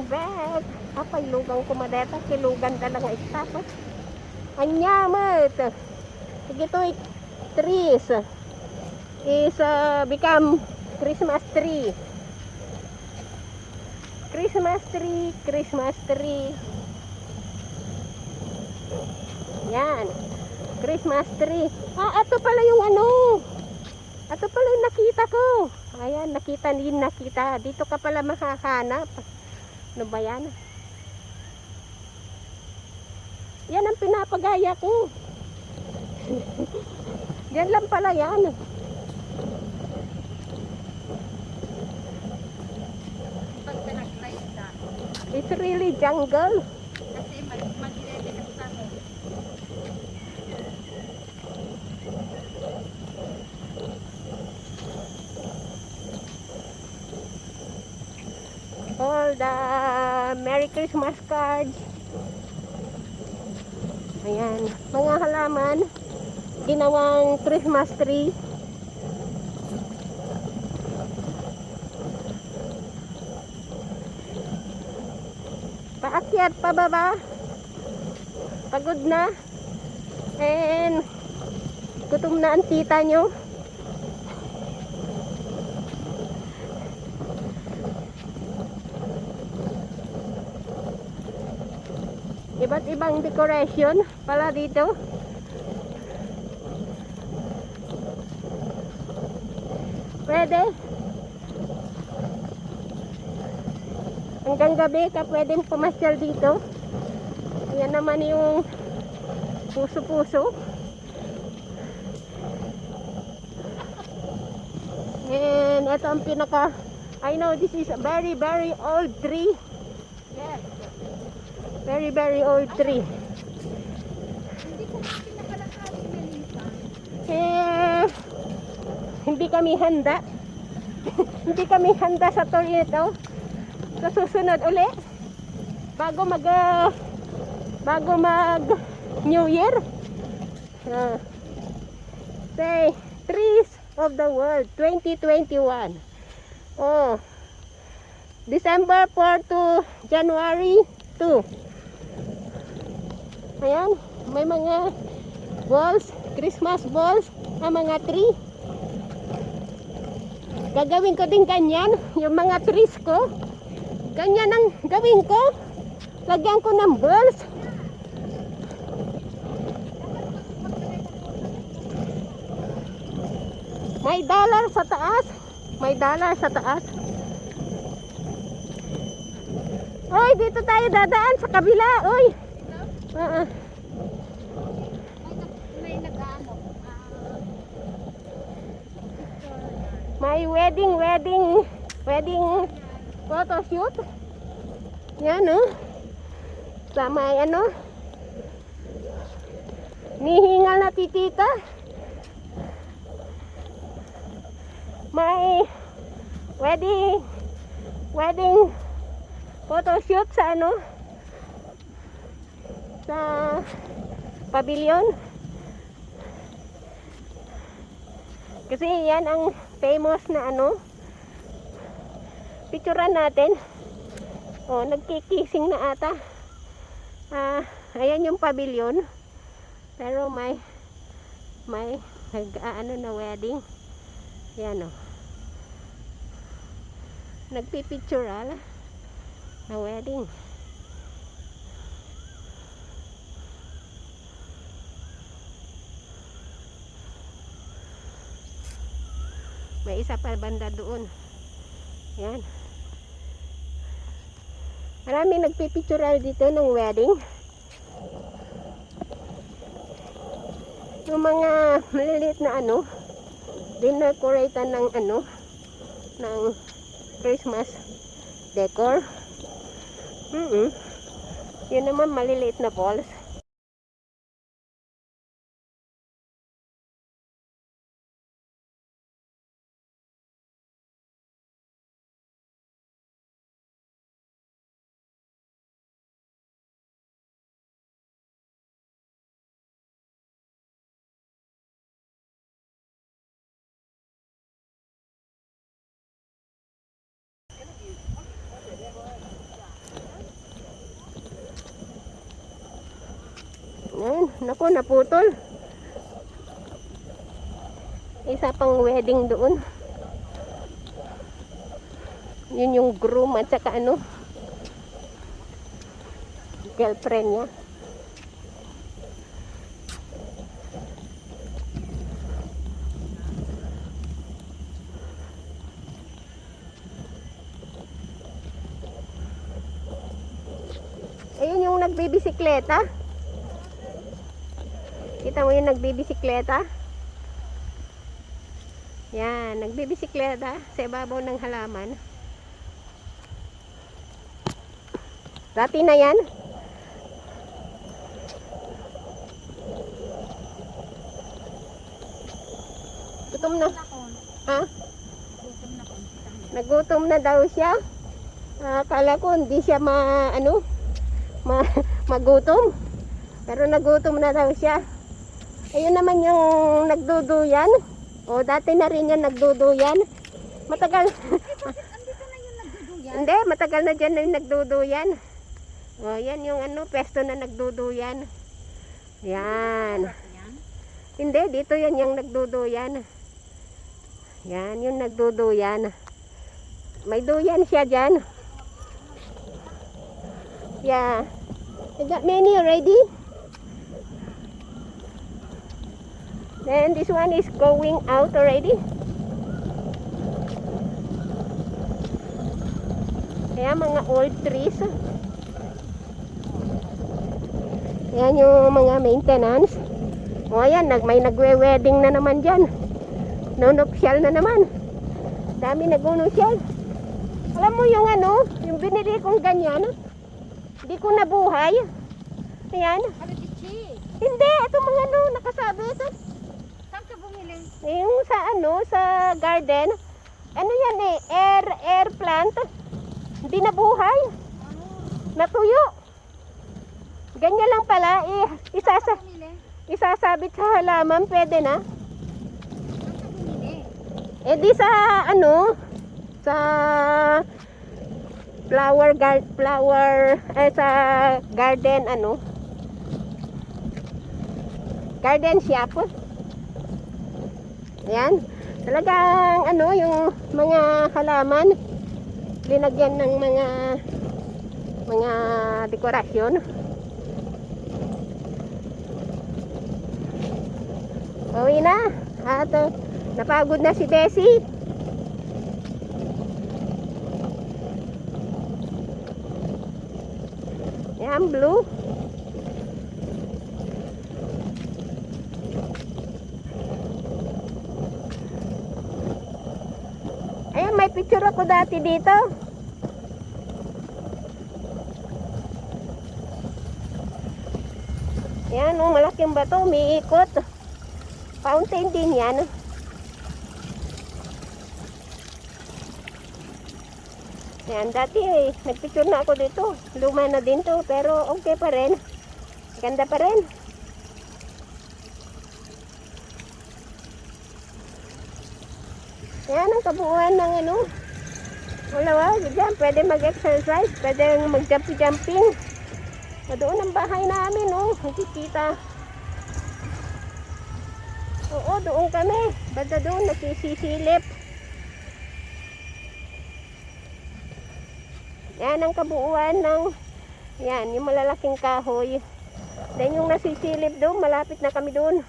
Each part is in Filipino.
welcome back. Apay lugang kumadeta, kilugan talaga istapos. Anyamat. Ito trees is become Christmas tree. Christmas tree, Christmas tree. Yan. Christmas tree. Ito pala yung ano. Ito pala yung nakita ko. Ayan, nakita. Dito ka pala makahanap. Ano ba yan? Yan ang pinapagaya ko. Yan lang pala yan. It's really jungle. Kasi mag-ready ka sa ako. All the Merry Christmas cards. Ayan, mga halaman ginawang Christmas tree. Paakyat pababa. Pagod na. And gutom na ang tita nyo. Iba't ibang decoration pala dito. Pwede. Hanggang gabi ka pwedeng pumasyal dito. Ayan naman yung puso-puso. And ito ang pinaka, I know this is a very very old tree. Yes. Very very old tree. Hindi ko pinakalakali, Melissa. Hindi kami handa. Hindi kami handa sa tour ito. Sa susunod uli bago mag New Year. Say trees of the world 2021. December 4 to January 2. Ayan, may mga balls, Christmas balls, ang mga tree. Gagawin ko din ganyan, yung mga trees ko. Ganyan ang gawin ko. Lagyan ko ng balls. May dollar sa taas. May dollar sa taas. Oy, dito tayo dadaan sa kabila. Oy. May nag-ano. May wedding photo shoot. Yan sa may nihingal na titita. May wedding photo shoot sa sa pavilion. Kasi yan ang famous na picturean natin. Nagkikissing na ata. Ayan yung pavilion. Pero may na wedding. Yan nagpipictural na wedding. May isa pa banda doon. Yan. Maraming nagpipictural dito ng wedding. Yung mga maliliit na dinecoratean ng ng Christmas decor. Yun naman maliliit na balls. Ayan, naku, naputol. Isa pang wedding doon. Yun yung groom at saka ano, girlfriend niya. Ayun yung nagbibisikleta. Kita mo yung nagbibisikleta? Yan, nagbibisikleta sa ibabaw ng halaman. Dati na yan. Gutom na. Ha? Nagutom na daw siya. Akala ko hindi siya magutom. Pero nagutom na daw siya. Ayun naman yung nagduduyan. O, dati na rin yan nagduduyan. Matagal. Andito na yung nagduduyan. Hindi, matagal na dyan na yung nagduduyan. O, yan yung pesto na nagduduyan. Yan. Yan. Hindi, dito yan yung nagduduyan. Yan, yung nagduduyan. May duyan siya dyan. Yeah. I got many already. Then this one is going out already. Kaya mga old trees. Yan yung mga maintenance. O ayan, may nagwe-wedding na naman dyan. Nunupsyal na naman. Dami nagunupsyal. Alam mo yung yung binili kong ganyan. Hindi ko nabuhay. Ayan. Aritichi. Hindi, ito mga nakasabit. Saan ka bumili? Yung sa garden. Ano yan air plant. Hindi nabuhay. Natuyo. Ganyan lang pala, Saan ka bumili? isasabit sa halaman, pwede na. Saan ka bumili? Di sa sa sa garden garden shop. Ayan. Talagang yung mga halaman linagyan ng mga dekorasyon. Uwi na. At napagod na si Desi. Yan, blue. Ayan, may picture ako dati dito. Yan, malaking bato, umiikot. Fountain din yan. Yan, dati nagpicture na ako dito. Luma na din to, pero okay pa rin. Ganda pa rin. Yan ang kabuuan ng wala, dyan, pwede mag-exercise, pwede mag-jumping. Doon ang bahay namin, nakikita. Oo, doon kami. Banda doon, nagsisisilip. Yan ang kabuuan ng, yan, yung malalaking kahoy. Then yung nasisilip doon, malapit na kami doon.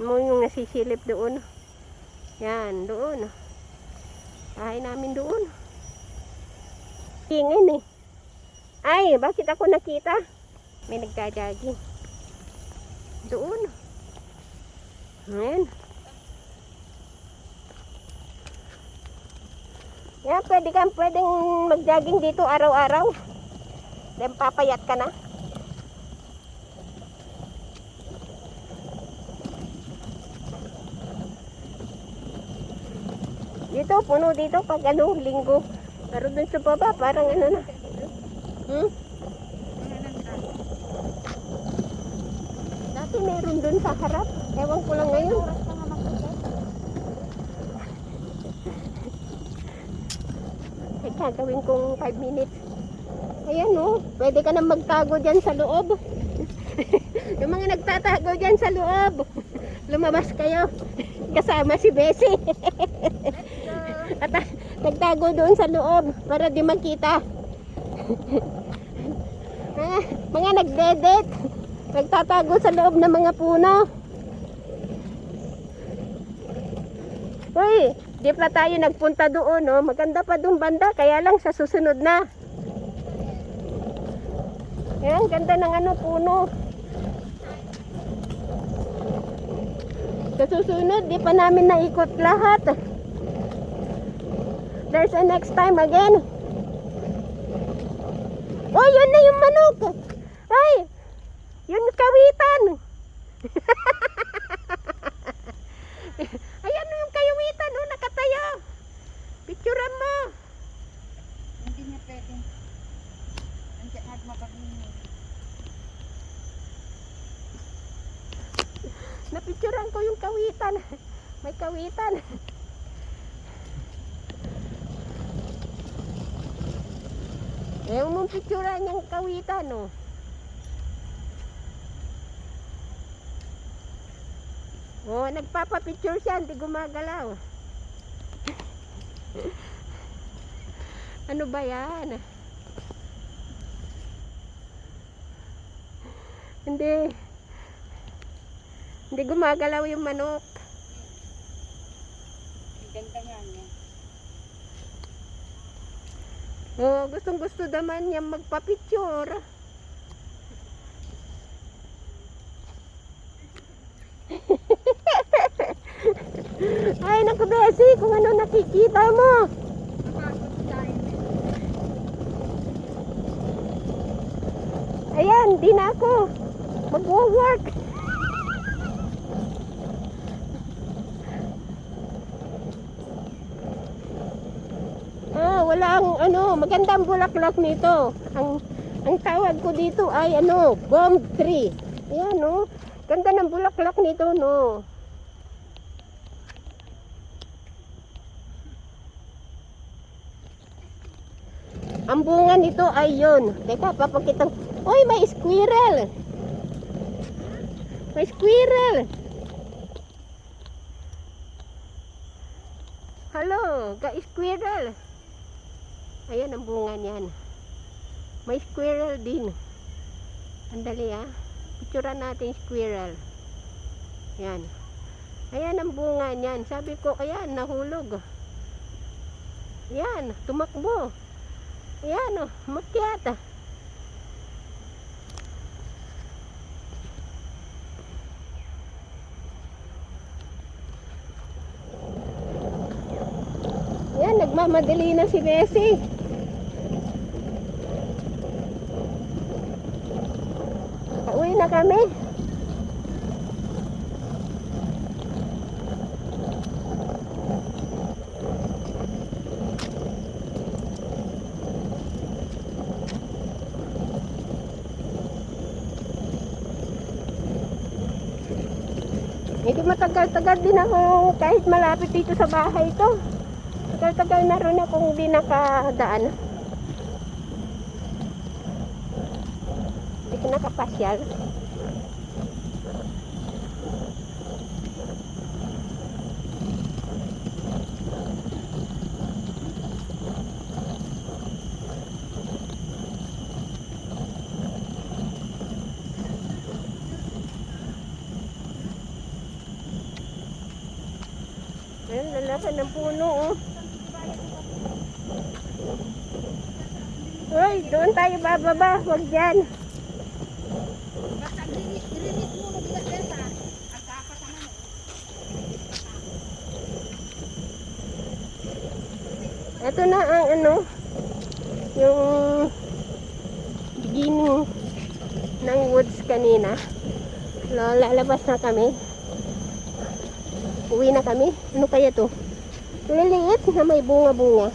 Yung nasisilip doon. Yan, doon. Bahay namin doon. Tingin Ay, bakit ako nakita? May nagja-jogging. Doon. Ayan. Yan, pwedeng mag-jogging dito araw-araw. Then papayat ka na. Dito, puno dito pag linggo. Pero dun sa baba, parang na. Dati meron dun sa harap. Ewan ko lang ngayon. Gagawin kong 5 minutes. Ayan pwede ka na magtago dyan sa loob. Yung mga nagtatago dyan sa loob, lumabas kayo. Kasama si Bessie. At nagtago doon sa loob para di magkita. Mga nagdedet, nagtatago sa loob ng mga puno. Uy, di pa tayo nagpunta doon, no? Maganda pa doon banda, kaya lang sa susunod na. Ayan, ganda ng ano, puno. Sa susunod, di pa namin naikot lahat. There's a next time again. Oh, yun na yung manok. Ay, yun kawitan. Ayan yung kawitan, oh, nakatayo. Picturean mo. Hindi niya pwede. Nandiyan at mapag-inig. Napicturean ko yung kawitan. May kawitan. Ayaw mong picturean yung kawitan, no? Oh, nagpapapicture siya, hindi gumagalaw. Ano ba yan? Hindi gumagalaw yung manok. Ang ganda nga niya. Oh, gustong gusto naman niya magpa-picture. Ay, naku Bessie, kung ano nakikita mo. Napagod tayo. Ayan, di na ako mag-work. Walang ano, magandang bulaklak nito. Ang tawag ko dito ay ano, bomb tree. Ayan, no. Ganda ng bulaklak nito, no. Ang bunga nito ay yun. Teka, papakitang. Oy, may squirrel. May squirrel. Hello, squirrel. Ayan ang bunga niyan. May squirrel din. Andali picturean natin squirrel. Ayan. Ayan ang bunga niyan. Sabi ko, ayan, nahulog. Ayan, tumakbo. Ayan, makyat. Ayan, nagmamadali na si Bessie. Pauwi na kami. Medyo matagal-tagal din ako kahit malapit dito sa bahay ko. Tagal-tagal na rin akong di nakadaan. Hindi ko nakapasyal. Ayan, lalaban ng puno, oh. Uy, doon tayo bababa. Huwag dyan. Basta i-release mo na bigat besa. Ang kapat naman Ito na ang ano, yung beginning ng woods kanina. Lalabas na kami. Uwi na kami. Ano kaya to? Liliit na may bunga-bunga.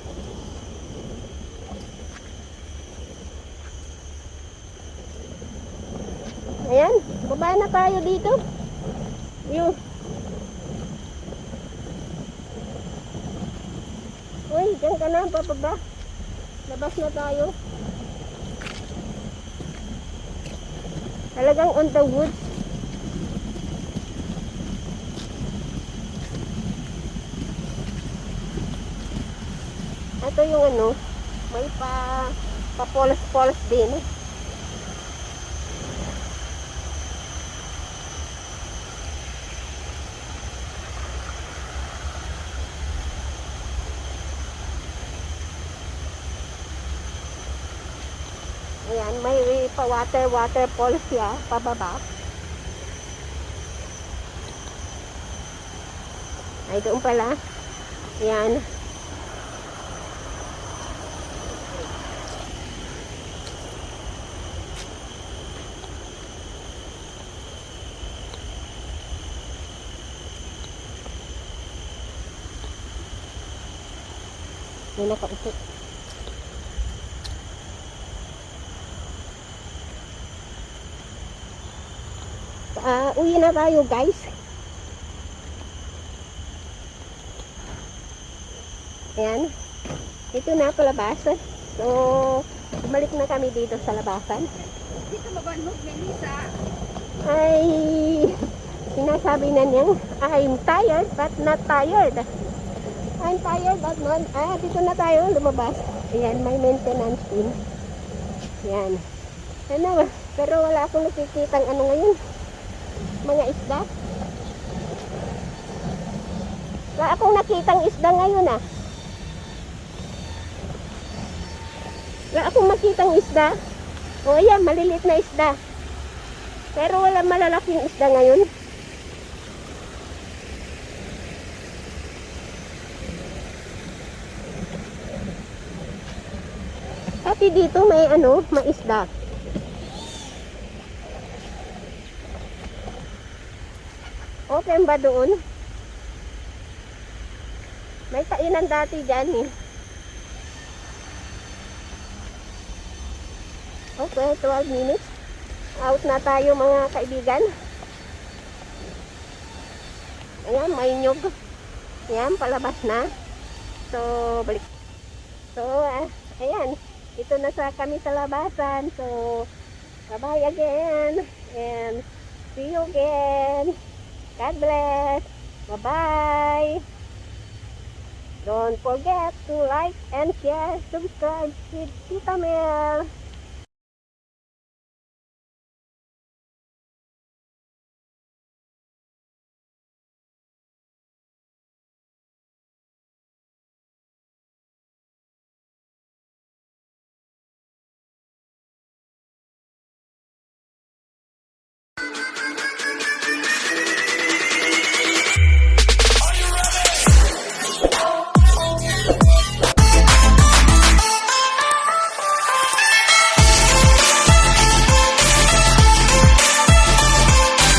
Ayan, baba na tayo dito. Yung uy, dyan ka na, bababa. Labas na tayo. Talagang on the woods. Ito yung ano, may pa-polos-polos din. Ayan, may waterfall siya, pababa. Ay, doon pala. Ayan. May nakaupo. Uwi na tayo, guys. Ayan. Dito na palabas. So, bumalik na kami dito sa labasan. Dito mabanhog ni Lisa. Ay, sinasabi na niya, I'm tired but not tired. I'm tired but not, dito na tayo lumabas. Ayan, may maintenance din. Ayan. Ano, pero wala akong nakikitang ano ngayon. Mga isda. Wala akong nakitang isda ngayon ah. Wala akong makitang isda. O ayan, maliliit na isda. Pero wala malalaking isda ngayon. Pati dito may ano, may isda. Open ba doon? May kainan dati dyan eh. Okay, 12 minutes. Out na tayo mga kaibigan. Ayan, may nyug. Ayan, palabas na. So, balik. So, ayan. Ito na kami sa labasan. So, bye-bye again. And see you again. God bless. Bye-bye. Don't forget to like and share, subscribe with Tita Mel.